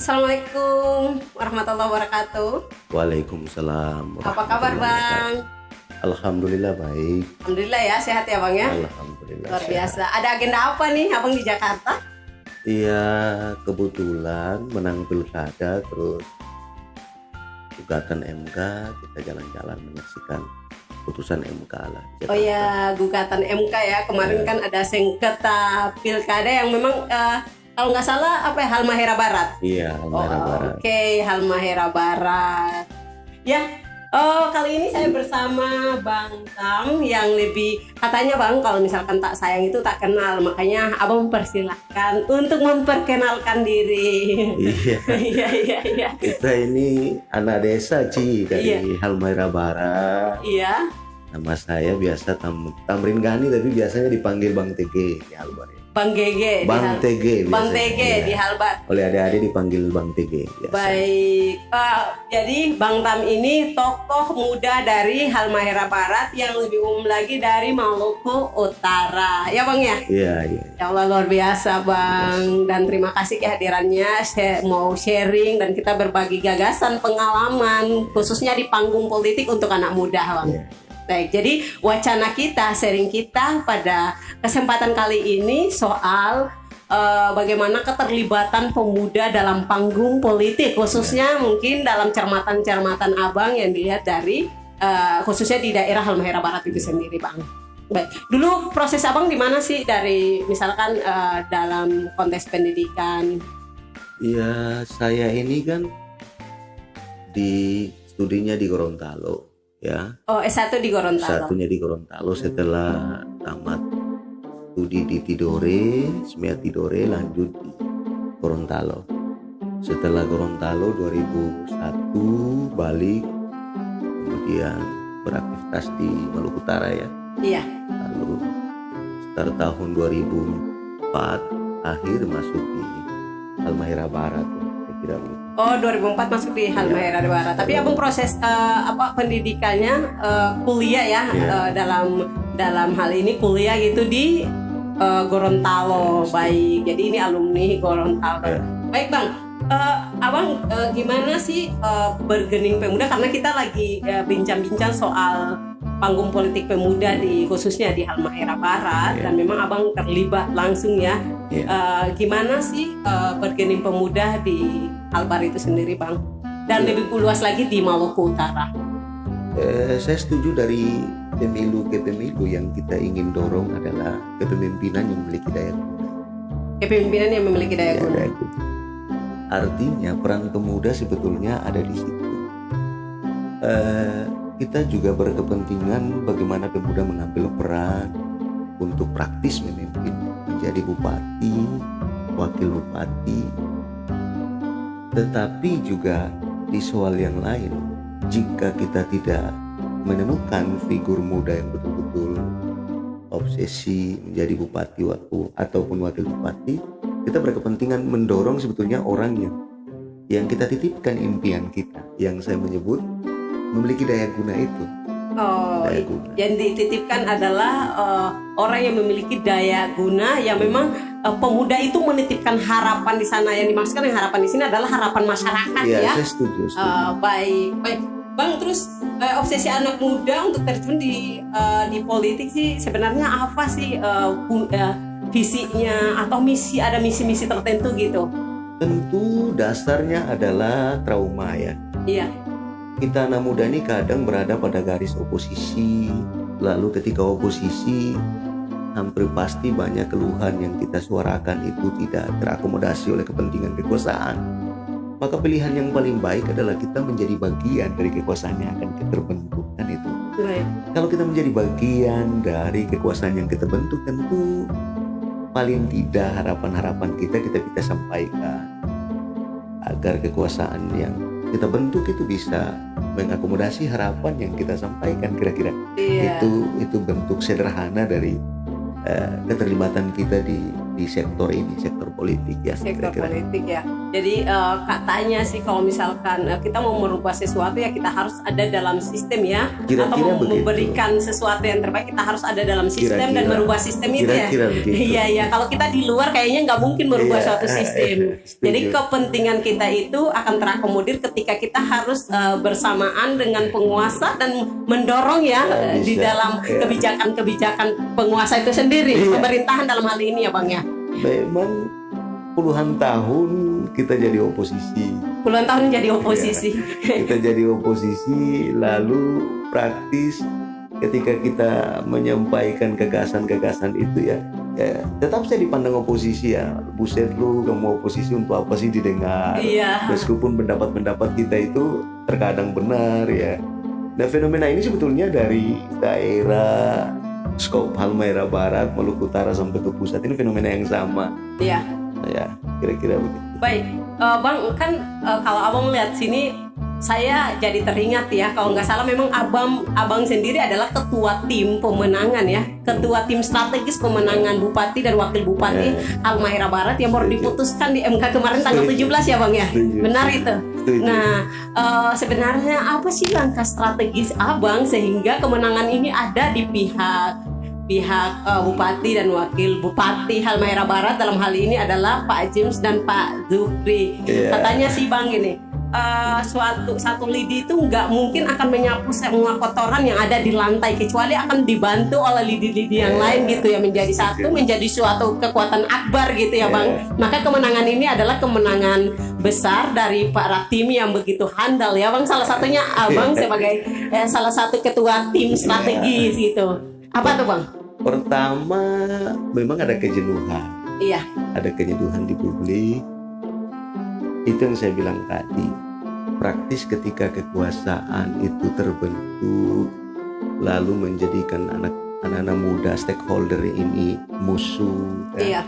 Assalamualaikum warahmatullahi wabarakatuh. Waalaikumsalam Apa kabar Bang? Alhamdulillah baik. Alhamdulillah ya, sehat ya Bang ya? Alhamdulillah Luar sehat. biasa. Ada agenda apa nih Abang di Jakarta? Iya, kebetulan menang pilkada, terus gugatan MK, kita jalan-jalan menyaksikan putusan MK lah di Oh Jakarta. ya, gugatan MK ya. Kemarin Ya. kan ada sengketa pilkada yang memang kalau nggak salah apa ya, Halmahera Barat. Iya, Halmahera Barat. Oke, Halmahera Barat. Ya, kali ini saya bersama Bang Tam yang lebih katanya Bang kalau misalkan tak sayang itu tak kenal, makanya Abang mempersilahkan untuk memperkenalkan diri. Iya, Iya. kita ini anak desa dari Iya. Halmahera Barat. Iya, Nama saya biasa Tamrin Gani, tapi biasanya dipanggil Bang TG di Halmahera. Bang Gege. Bang TG Bang biasanya. TG Iya. di Halbar. Oleh adik-adik dipanggil Bang TG biasa. Baik, jadi Bang Tam ini tokoh muda dari Halmahera Barat yang lebih umum lagi dari Maluku Utara. Ya Bang ya? Iya. Ya Allah luar biasa Bang, dan terima kasih kehadirannya. Mau sharing dan kita berbagi gagasan, pengalaman khususnya di panggung politik untuk anak muda Bang. Iya. Baik, jadi wacana kita, sharing kita pada kesempatan kali ini soal bagaimana keterlibatan pemuda dalam panggung politik, khususnya mungkin dalam cermatan-cermatan Abang yang dilihat dari khususnya di daerah Halmahera Barat itu sendiri Bang. Baik, dulu proses Abang di mana sih dari misalkan dalam konteks pendidikan? Iya, saya ini kan di studinya di Gorontalo ya. Oh, S1 di Gorontalo. Satunya di Gorontalo, setelah tamat studi di Tidore, SMEA Tidore, lanjut di Gorontalo. Setelah Gorontalo 2001 balik, kemudian beraktivitas di Maluku Utara ya. Iya. Lalu sekitar tahun 2004 akhir masuk di Halmahera Barat ya, saya kira begitu. Oh, 2004 masuk di Halmahera Barat. Tapi Abang proses pendidikannya kuliah ya, Iya. dalam hal ini kuliah gitu di Gorontalo. Iya. Baik. Jadi ini alumni Gorontalo. Iya. Baik, Bang. Abang gimana sih bergening pemuda, karena kita lagi bincang-bincang soal panggung politik pemuda khususnya di Halmahera Barat. Iya. Dan memang Abang terlibat langsung ya. Iya. Gimana sih bergening pemuda di Halbar itu sendiri Bang, dan Iya. lebih luas lagi di Maluku Utara? Saya setuju dari pemilu ke pemilu yang kita ingin dorong adalah kepemimpinan yang memiliki daya guna. Kepemimpinan yang memiliki daya Ya, guna. daya guna. Artinya peran pemuda sebetulnya ada di situ. Kita juga berkepentingan bagaimana pemuda mengambil peran untuk praktis memimpin, menjadi bupati, wakil bupati. Tetapi juga di soal yang lain, jika kita tidak menemukan figur muda yang betul-betul obsesi menjadi bupati ataupun wakil bupati, kita berkepentingan mendorong sebetulnya orang yang kita titipkan impian kita, yang saya menyebut memiliki daya guna itu. Oh, Daya guna. yang dititipkan adalah orang yang memiliki daya guna, yang memang pemuda itu menitipkan harapan di sana. Yang dimaksudkan yang harapan di sini adalah harapan masyarakat Iya, ya. saya setuju. Baik. Bang, terus obsesi anak muda untuk terjun di politik sih sebenarnya apa sih visinya atau ada misi-misi tertentu gitu? Tentu dasarnya adalah trauma ya. Iya. Kita anak muda ini kadang berada pada garis oposisi. Lalu ketika oposisi, hampir pasti banyak keluhan yang kita suarakan itu tidak terakomodasi oleh kepentingan kekuasaan. Maka pilihan yang paling baik adalah kita menjadi bagian dari kekuasaan yang akan kita bentuk, kan itu. Baik. Kalau kita menjadi bagian dari kekuasaan yang kita bentuk, tentu paling tidak harapan-harapan kita bisa sampaikan agar kekuasaan yang kita bentuk itu bisa mengakomodasi harapan yang kita sampaikan. Kira-kira Iya. itu bentuk sederhana dari keterlibatan kita di di sektor ini, sektor politik ya. Sektor kira-kira. politik ya. Jadi katanya sih kalau misalkan kita mau merubah sesuatu ya kita harus ada dalam sistem ya. Kira-kira atau begitu. memberikan sesuatu yang terbaik kita harus ada dalam sistem dan Kira-kira. merubah sistem itu ya. Kira-kira begitu. Iya iya. Kalau kita di luar kayaknya nggak mungkin merubah Iya, suatu sistem. setuju. Jadi kepentingan kita itu akan terakomodir ketika kita harus bersamaan dengan penguasa dan mendorong ya Ya, di bisa. dalam Ya. kebijakan penguasa itu sendiri, Iya. pemerintahan dalam hal ini ya Bang ya. Memang puluhan tahun kita jadi oposisi. Puluhan tahun jadi oposisi. Kita jadi oposisi, lalu praktis ketika kita menyampaikan gagasan-gagasan itu ya tetap saya dipandang oposisi ya. Buset lu, kamu oposisi untuk apa sih didengar? Iya. Meskipun pendapat-pendapat kita itu terkadang benar ya. Nah, fenomena ini sebetulnya dari daerah skop Halmahera Barat, Maluku Utara sampai ke pusat ini fenomena yang sama. Iya. Nah, ya, kira-kira begitu. Baik, Bang kan kalau Abang lihat sini saya jadi teringat ya, kalau nggak salah memang abang sendiri adalah ketua tim pemenangan ya, ketua tim strategis pemenangan bupati dan wakil bupati Halmahera Barat yang baru diputuskan di MK kemarin tanggal 17 ya Bang ya. Setuju. Benar itu. Setuju. Nah, sebenarnya apa sih langkah strategis Abang sehingga kemenangan ini ada di pihak bupati dan wakil bupati Halmahera Barat, dalam hal ini adalah Pak James dan Pak Zufri. Iya. Katanya sih Bang gini, satu lidi itu nggak mungkin akan menyapu semua kotoran yang ada di lantai, kecuali akan dibantu oleh lidi-lidi yang lain gitu ya, menjadi satu, menjadi suatu kekuatan akbar gitu ya Bang. Maka kemenangan ini adalah kemenangan besar dari para tim yang begitu handal ya Bang. Salah satunya Abang sebagai salah satu ketua tim strategis gitu. Apa tuh Bang? Pertama, memang ada kejenuhan. Iya. Ada kejenuhan di publik. Itu yang saya bilang tadi. Praktis ketika kekuasaan itu terbentuk, lalu menjadikan anak-anak muda stakeholder ini musuh. Iya.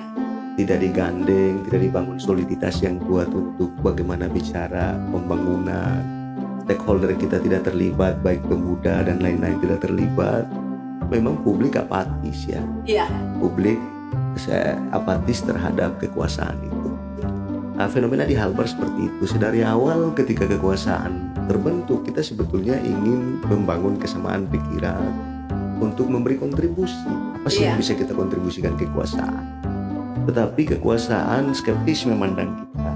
Tidak digandeng, tidak dibangun soliditas yang kuat untuk bagaimana bicara pembangunan. Stakeholder kita tidak terlibat, baik pemuda dan lain-lain tidak terlibat. Memang publik apatis ya. Iya. Publik apatis terhadap kekuasaan itu. Nah, fenomena di Halbar seperti itu. Sedari awal ketika kekuasaan terbentuk, kita sebetulnya ingin membangun kesamaan pikiran untuk memberi kontribusi. Apa sih yang bisa kita kontribusikan kekuasaan? Tetapi kekuasaan skeptis memandang kita.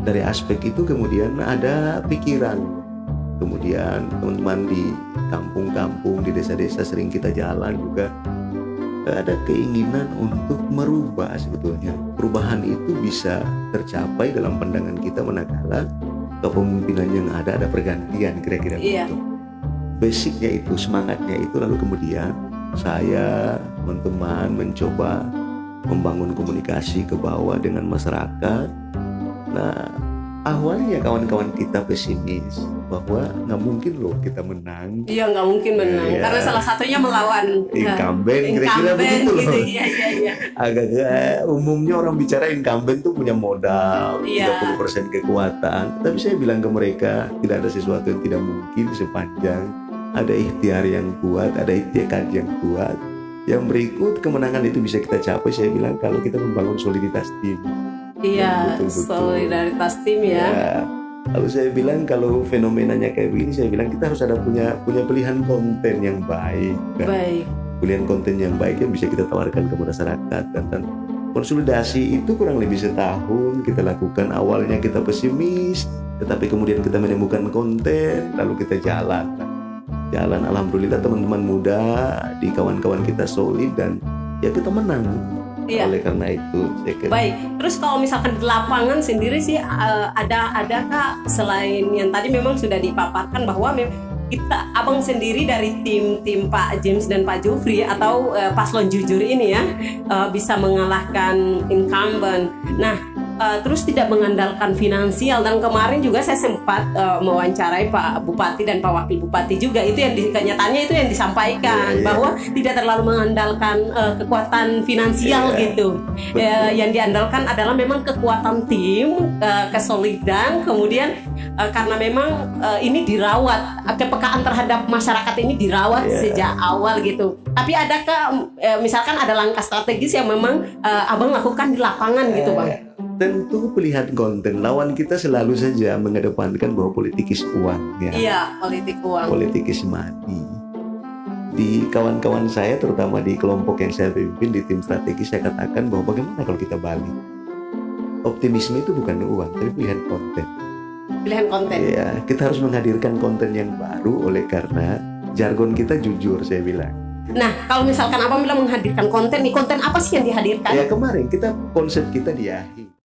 Dari aspek itu kemudian ada pikiran. Kemudian teman-teman di kampung-kampung, di desa-desa sering kita jalan juga ada keinginan untuk merubah sebetulnya. Perubahan itu bisa tercapai dalam pandangan kita manakala kepemimpinan yang ada pergantian, kira-kira begitu. Basicnya itu, semangatnya itu, lalu kemudian saya, teman-teman mencoba membangun komunikasi ke bawah dengan masyarakat. Nah, awalnya kawan-kawan kita pesimis bahwa nggak mungkin loh kita menang. Iya, nggak mungkin menang karena salah satunya melawan incumbent, kira-kira begitu loh. Gitu. Iya. Agak umumnya orang bicara incumbent tuh punya modal 30% kekuatan. Tapi saya bilang ke mereka tidak ada sesuatu yang tidak mungkin sepanjang ada ikhtiar yang kuat, ada ikhtiar yang kuat. Yang berikut kemenangan itu bisa kita capai, saya bilang, kalau kita membangun soliditas tim. Iya, solidaritas tim ya. Lalu saya bilang kalau fenomenanya kayak begini, saya bilang kita harus ada punya pilihan konten yang baik. Kan? Baik. Pilihan konten yang baik yang bisa kita tawarkan ke masyarakat. Dan konsolidasi itu kurang lebih setahun kita lakukan. Awalnya kita pesimis, tetapi kemudian kita menemukan konten, lalu kita jalan. Alhamdulillah teman-teman muda di kawan-kawan kita solid dan ya kita menang. Iya. Oleh karena itu saya kira. Baik, terus kalau misalkan di lapangan sendiri sih adakah selain yang tadi memang sudah dipaparkan bahwa kita Abang sendiri dari tim Pak James dan Pak Zufri atau paslon jujur ini ya bisa mengalahkan incumbent. Nah, terus tidak mengandalkan finansial. Dan kemarin juga saya sempat mewawancarai Pak Bupati dan Pak Wakil Bupati juga, itu yang kenyataannya itu yang disampaikan, bahwa tidak terlalu mengandalkan kekuatan finansial gitu. Yang diandalkan adalah memang kekuatan tim, kesolidan, kemudian karena memang ini dirawat, kepekaan terhadap masyarakat ini dirawat sejak awal gitu. Tapi adakah misalkan ada langkah strategis yang memang Abang lakukan di lapangan gitu, Bang? Tentu pilihan konten. Lawan kita selalu saja mengedepankan bahwa politik is uang, ya. Iya, politik uang. Politik is money. Di kawan-kawan saya, terutama di kelompok yang saya pimpin di tim strategi, saya katakan bahwa bagaimana kalau kita balik? Optimisme itu bukan uang, tapi pilihan konten. Pilihan konten. Ya, kita harus menghadirkan konten yang baru, oleh karena jargon kita jujur, saya bilang. Nah, kalau misalkan Abang bilang menghadirkan konten nih, konten apa sih yang dihadirkan? Ya kemarin konsep kita di akhir.